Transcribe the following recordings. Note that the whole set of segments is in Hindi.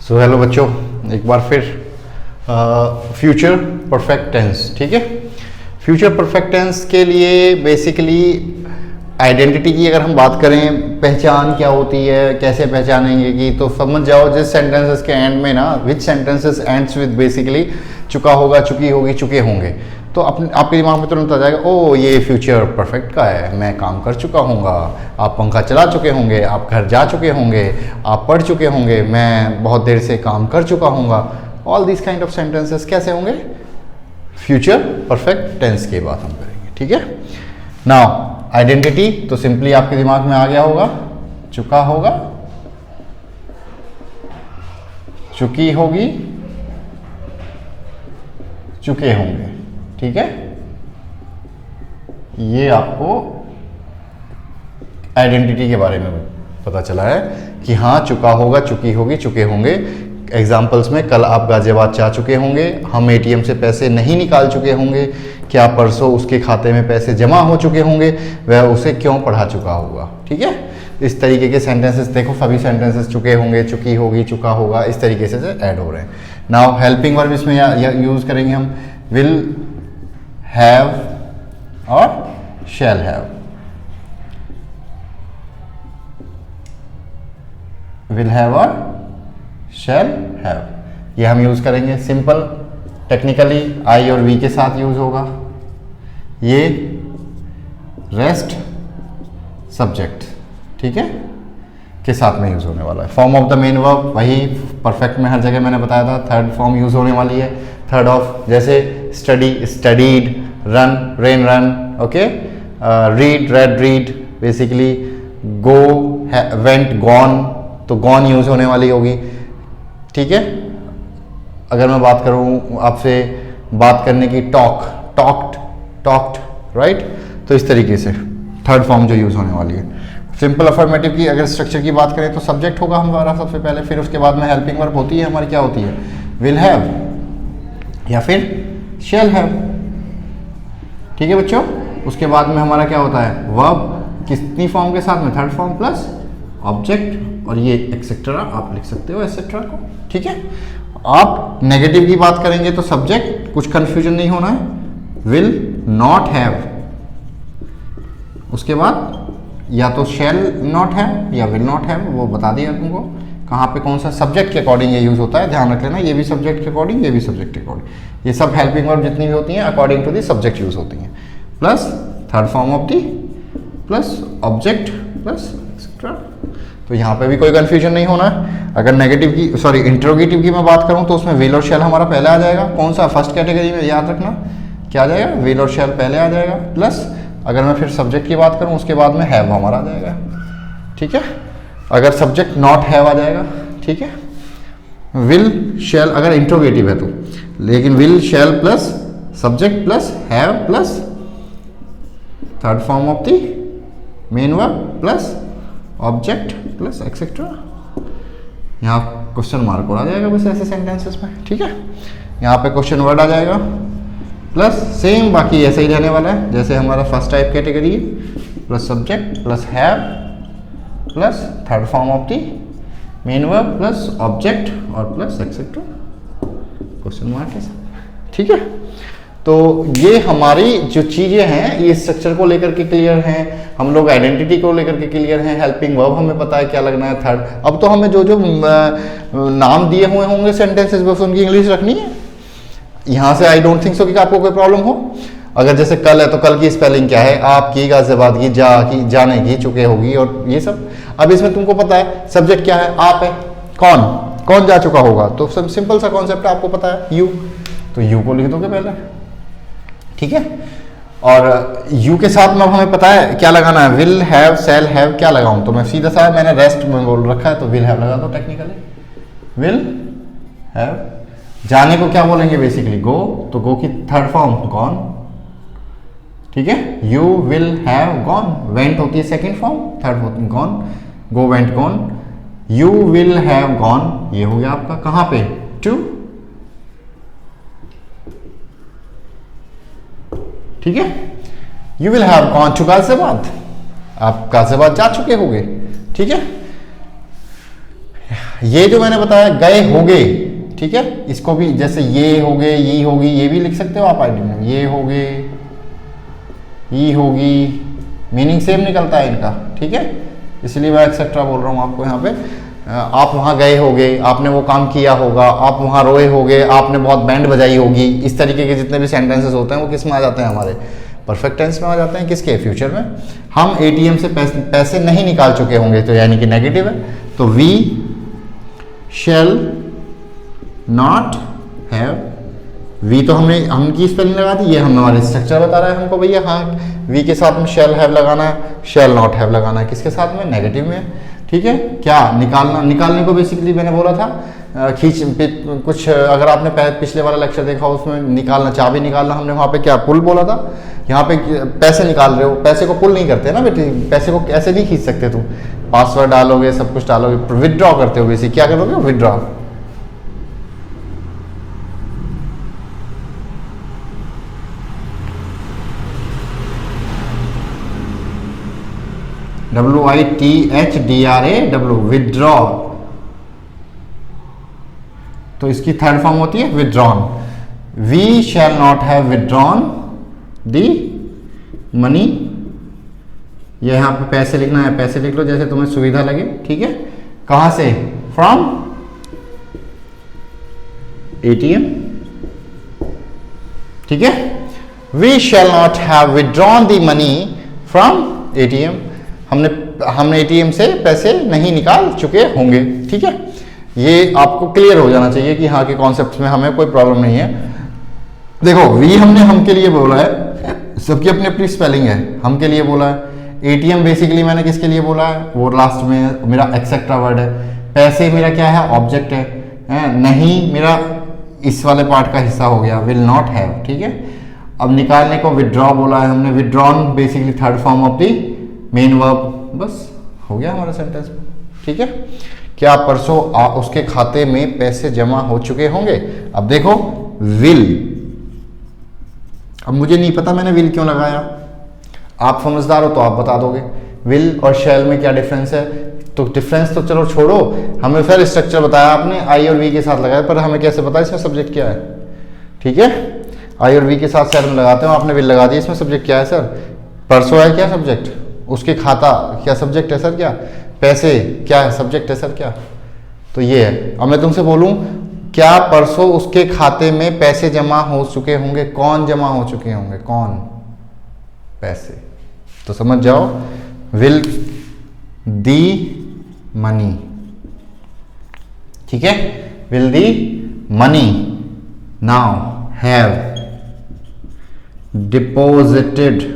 सो हेलो बच्चों, एक बार फिर फ्यूचर परफेक्ट टेंस। ठीक है, फ्यूचर परफेक्ट टेंस के लिए बेसिकली आइडेंटिटी की अगर हम बात करें, पहचान क्या होती है, कैसे पहचानेंगे कि, तो समझ जाओ जिस सेंटेंसेस के एंड में ना, विच सेंटेंसेस एंड्स विद बेसिकली चुका होगा, चुकी होगी, चुके होंगे, तो आपके दिमाग में तुरंत आ जाएगा, ओ ये फ्यूचर परफेक्ट का है, मैं काम कर चुका हूँगा, आप पंखा चला चुके होंगे, आप घर जा चुके होंगे, आप पढ़ चुके होंगे, मैं बहुत देर से काम कर चुका हूँगा। All this kind of sentences कैसे होंगे? फ्यूचर परफेक्ट टेंस की बात हम करेंगे। ठीक है, नाउ आइडेंटिटी तो सिंपली आपके दिमाग में आ गया होगा, चुका होगा, चुकी होगी, चुके होंगे। ठीक है, ये आपको आइडेंटिटी के बारे में पता चला है कि हाँ, चुका होगा, चुकी होगी, चुके होंगे। एग्जाम्पल्स में, कल आप गाजियाबाद जा चुके होंगे, हम एटीएम से पैसे नहीं निकाल चुके होंगे, क्या परसों उसके खाते में पैसे जमा हो चुके होंगे, वह उसे क्यों पढ़ा चुका होगा। ठीक है, इस तरीके के सेंटेंसेस देखो, सभी सेंटेंसेस चुके होंगे, चुकी होगी, चुका होगा, इस तरीके से ऐड हो रहे हैं। नाउ हेल्पिंग वर्ब इसमें यूज करेंगे हम, विल हैव और शैल हैव। विल हैव और शैल हैव ये हम यूज करेंगे। सिंपल टेक्निकली आई और वी के साथ यूज होगा। ये रेस्ट सब्जेक्ट, ठीक है, के साथ में यूज होने वाला है। Form of the main verb वही परफेक्ट में हर जगह मैंने बताया था, थर्ड फॉर्म यूज होने वाली है। थर्ड ऑफ, जैसे study studied, run rain run, okay, read red read, basically गो वेंट गॉन, तो गॉन यूज होने वाली होगी। ठीक है, अगर मैं बात करूं आपसे बात करने की, टॉक टॉक्ड टॉक्ड, राइट, तो इस तरीके से थर्ड फॉर्म जो यूज होने वाली है। सिंपल अफर्मेटिव की अगर स्ट्रक्चर की बात करें तो सब्जेक्ट होगा हमारा सबसे पहले, फिर उसके बाद में हेल्पिंग वर्ब होती है हमारी, क्या होती है, विल हैव या फिर शैल हैव। ठीक है बच्चों, उसके बाद में हमारा क्या होता है, वर्ब कितनी फॉर्म के साथ में, थर्ड फॉर्म प्लस ऑब्जेक्ट, और ये एक्सेट्रा आप लिख सकते हो एक्सेट्रा को। ठीक है, आप नेगेटिव की बात करेंगे तो सब्जेक्ट, कुछ कंफ्यूजन नहीं होना है, विल नॉट हैव, उसके बाद या तो शैल नॉट हैव या विल नॉट हैव, वो बता दिया तुमको कहाँ पे कौन सा सब्जेक्ट के अकॉर्डिंग ये यूज होता है, ध्यान रख लेना। ये भी सब्जेक्ट के अकॉर्डिंग, ये भी सब्जेक्ट के अकॉर्डिंग, ये सब हेल्पिंग वर्ब जितनी भी होती हैं according to the subject use होती हैं, plus third form of the, plus object, plus etcetera. तो यहाँ पे भी कोई कंफ्यूजन नहीं होना है। अगर नेगेटिव की, सॉरी इंट्रोगेटिव की मैं बात करूँ तो उसमें विल और शैल हमारा पहले आ जाएगा। कौन सा, फर्स्ट कैटेगरी में, याद रखना क्या आ जाएगा, विल और शैल पहले आ जाएगा, प्लस अगर मैं फिर सब्जेक्ट की बात करूँ उसके बाद में हैव हमारा आ जाएगा। ठीक है, अगर सब्जेक्ट नॉट हैव आ जाएगा। ठीक है, विल शैल अगर इंट्रोगेटिव है तो, लेकिन will shell plus subject plus have plus third form of the main verb plus object plus etcetera. यहाँ क्वेश्चन मार्क और आ जाएगा बस ऐसे सेंटेंसेस में। ठीक है, यहाँ पे क्वेश्चन वर्ड आ जाएगा, प्लस सेम बाकी ऐसे ही रहने वाला है जैसे हमारा फर्स्ट टाइप कैटेगरी है, plus subject plus have plus third form of the main verb plus object और प्लस एक्सेट्रा, क्वेश्चन मार्क के साथ। ठीक है, तो ये हमारी जो चीज़ें हैं ये स्ट्रक्चर को लेकर के क्लियर हैं, हम लोग आइडेंटिटी को लेकर के क्लियर हैं, हेल्पिंग वर्ब हमें पता है क्या लगना है, थर्ड। अब तो हमें जो जो नाम दिए हुए होंगे सेंटेंसेस बस उनकी इंग्लिश रखनी है। यहाँ से आई डोंट थिंक सो कि आपको कोई प्रॉब्लम हो। अगर जैसे कल है तो कल की स्पेलिंग क्या है, आपकी, गाजियाबाद की, जा की, जाने की, चुके होगी, और ये सब। अब इसमें तुमको पता है सब्जेक्ट क्या है, आप है, कौन कौन जा चुका होगा, तो सिंपल सा कॉन्सेप्ट आपको पता है, यू, तो यू को लिख दोगे पहले। ठीक है, और यू के साथ में हमें पता है क्या लगाना है, विल हैव शैल हैव, क्या लगाऊं, तो मैं सीधा सा, मैंने रेस्ट में बोल रखा है तो विल हैव लगा दो टेक्निकली, विल हैव। जाने को क्या बोलेंगे बेसिकली, गो, तो गो की थर्ड फॉर्म गॉन। ठीक है, you will have gone, went होती है सेकेंड फॉर्म, थर्ड होती gone, go went gone, you will have gone, ये हो गया आपका कहाँ पे, टू। ठीक है, you will have gone to Ghaziabad, आप गाजियाबाद जा चुके होंगे। ठीक है, ये जो मैंने बताया गए होगे, ठीक है, इसको भी जैसे ये हो गए, ये होगी, ये भी लिख सकते हो आप आईडी में, ये हो गए, ये होगी, मीनिंग सेम निकलता है इनका, ठीक है, इसलिए मैं एक्सेट्रा बोल रहा हूँ आपको यहाँ पे। आप वहाँ गए होगे, आपने वो काम किया होगा, आप वहाँ रोए होगे, आपने बहुत बैंड बजाई होगी, इस तरीके के जितने भी सेंटेंसेस होते हैं वो किस में आ जाते हैं, हमारे परफेक्ट टेंस में आ जाते हैं, किसके, फ्यूचर में। हम एटीएम से पैसे नहीं निकाल चुके होंगे, तो यानी कि नेगेटिव है, तो we shall not have, we तो हम की स्पेलिंग लगा दी, ये हमारे स्ट्रक्चर बता रहा है हमको भैया, हाँ वी के साथ में शैल हैव लगाना है, शैल नॉट हैव लगाना है, किसके साथ में, नेगेटिव में, ठीक है। क्या निकालना, निकालने को बेसिकली मैंने बोला था कुछ, अगर आपने पिछले वाला लेक्चर देखा उसमें निकालना, चाबी निकालना, हमने वहाँ पे क्या, पुल बोला था। यहाँ पे पैसे निकाल रहे हो, पैसे को पुल नहीं करते ना बेटे, पैसे को ऐसे नहीं खींच सकते तुम, पासवर्ड डालोगे, सब कुछ डालोगे, विदड्रॉ करते हो बेसिक, क्या करोगे, विदड्रॉ। WITHDRAW, विदड्रॉ, तो इसकी थर्ड फॉर्म होती है withdrawn. We shall not have withdrawn the money, ये यहां पे पैसे लिखना है, पैसे लिख लो जैसे तुम्हें सुविधा लगे, ठीक है। कहां से, फ्रॉम एटीएम, ठीक है। We shall not have withdrawn the money from ATM, हमने एटीएम से पैसे नहीं निकाल चुके होंगे, ठीक है। ये आपको क्लियर हो जाना चाहिए कि हाँ के कॉन्सेप्ट्स में हमें कोई प्रॉब्लम नहीं है। देखो वी हमने हम के लिए बोला है, सबकी अपनी अपनी स्पेलिंग है, हम के लिए बोला है। एटीएम बेसिकली मैंने किसके लिए बोला है, वो लास्ट में मेरा एक्सेट्रा वर्ड है। पैसे मेरा क्या है, ऑब्जेक्ट है, नहीं मेरा इस वाले पार्ट का हिस्सा हो गया, विल नॉट हैव, ठीक है। अब निकालने को विदड्रॉ बोला है हमने, withdrawn basically third form of the main verb, बस हो गया हमारा सेंटेंस, ठीक है। क्या परसों उसके खाते में पैसे जमा हो चुके होंगे। अब देखो विल, अब मुझे नहीं पता मैंने विल क्यों लगाया, आप समझदार हो तो आप बता दोगे। विल और शैल में क्या डिफरेंस है, तो डिफरेंस तो चलो छोड़ो, हमें फिर स्ट्रक्चर बताया आपने, आई और वी के साथ लगाया, पर हमें कैसे पता इसमें सब्जेक्ट क्या है, ठीक है। आई और वी के साथ शैल में लगाते हो, आपने विल लगा दिया, इसमें सब्जेक्ट क्या है सर, परसों है क्या सब्जेक्ट, उसके खाता क्या सब्जेक्ट है सर, क्या पैसे क्या है सब्जेक्ट है सर, क्या, तो ये है। अब मैं तुमसे बोलूं क्या परसों उसके खाते में पैसे जमा हो चुके होंगे, कौन जमा हो चुके होंगे, कौन, पैसे, तो समझ जाओ विल दी मनी, ठीक है, will the money now have deposited,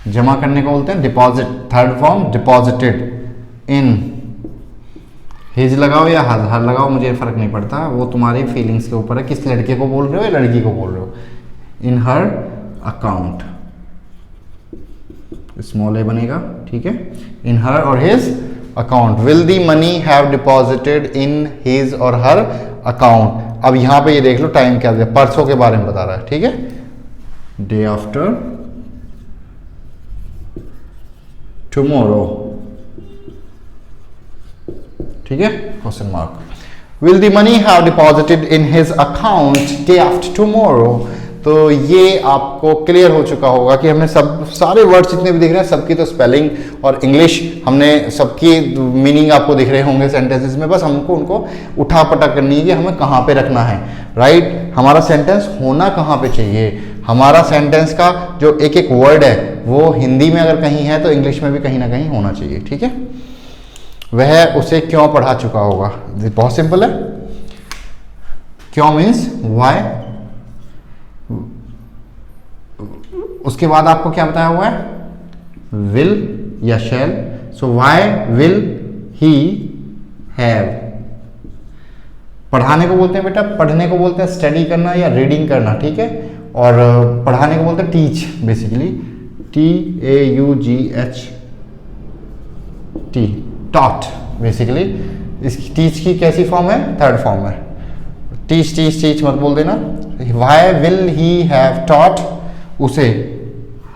जमा करने को बोलते हैं deposit, third form deposited, in his लगाओ या हर लगाओ मुझे फर्क नहीं पड़ता, वो तुम्हारी फीलिंग्स के ऊपर है, किस लड़के को बोल रहे हो या लड़की को बोल रहे हो। इन हर अकाउंट, स्मॉल ए बनेगा, ठीक है, इन हर और his account, will the money have deposited in his और हर अकाउंट। अब यहां पे ये देख लो टाइम क्या दिया, परसों के बारे में बता रहा है, ठीक है, डे आफ्टर टुमारो, ठीक है, question mark. Will the money have deposited in his account day after tomorrow, तो ये आपको क्लियर हो चुका होगा कि हमने सब सारे वर्ड्स जितने भी दिख रहे हैं सबकी तो स्पेलिंग और इंग्लिश हमने सबकी मीनिंग आपको दिख रहे होंगे सेंटेंसेस में, बस हमको उनको उठा पटक करनी है कि हमें कहाँ पे रखना है, राइट। हमारा सेंटेंस होना कहाँ पे चाहिए, हमारा सेंटेंस का जो एक एक वर्ड है वो हिंदी में अगर कहीं है तो इंग्लिश में भी कहीं ना कहीं होना चाहिए, ठीक है। वह उसे क्यों पढ़ा चुका होगा, बहुत सिंपल है, क्यों मीन्स वाई, उसके बाद आपको क्या बताया हुआ है, विल या शैल, सो वाई विल ही हैव। पढ़ाने को बोलते हैं बेटा, पढ़ने को बोलते हैं स्टडी करना या रीडिंग करना, ठीक है, और पढ़ाने को बोलते हैं teach, basically TAUGH, T, taught, basically इसकी टीच की कैसी फॉर्म है, थर्ड फॉर्म है, टीच टीच टीच मत बोल देना। Why will he have taught, उसे,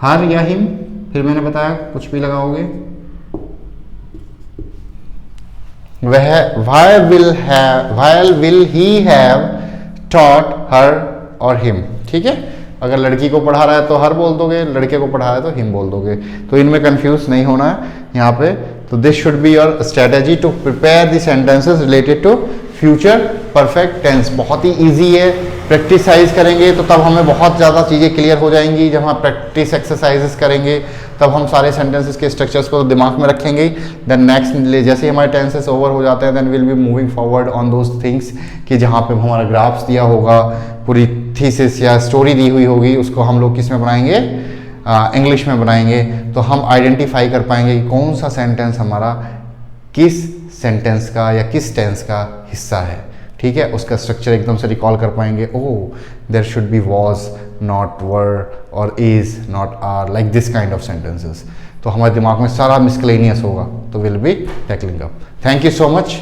हर या हिम, फिर मैंने बताया कुछ भी लगाओगे, वह why will he have taught her और हिम, ठीक है। अगर लड़की को पढ़ा रहा है तो हर बोल दोगे, लड़के को पढ़ा रहा है तो हिम बोल दोगे, तो इनमें कंफ्यूज नहीं होना है यहाँ पे। तो this should be your strategy to prepare the sentences related to future perfect tense. बहुत ही इजी है, प्रैक्टिसाइज करेंगे तो तब हमें बहुत ज़्यादा चीज़ें क्लियर हो जाएंगी। जब हम प्रैक्टिस एक्सरसाइजेस करेंगे तब हम सारे सेंटेंसेस के स्ट्रक्चर्स को दिमाग में रखेंगे। देन नेक्स्ट जैसे ही हमारे टेंसेस ओवर हो जाते हैं then will be moving forward on those things, कि जहाँ पे हमारा ग्राफ्स दिया होगा, पूरी थीसिस या स्टोरी दी हुई होगी, उसको हम लोग किस में बनाएंगे, इंग्लिश में बनाएंगे। तो हम आइडेंटिफाई कर पाएंगे कि कौन सा सेंटेंस हमारा किस सेंटेंस का या किस टेंस का हिस्सा है, ठीक है। उसका स्ट्रक्चर एकदम से रिकॉल कर पाएंगे। Oh there should be was not were or is not are, like this kind of sentences. तो हमारे दिमाग में सारा मिसक्लेनियस होगा, तो will be tackling up. Thank you so much.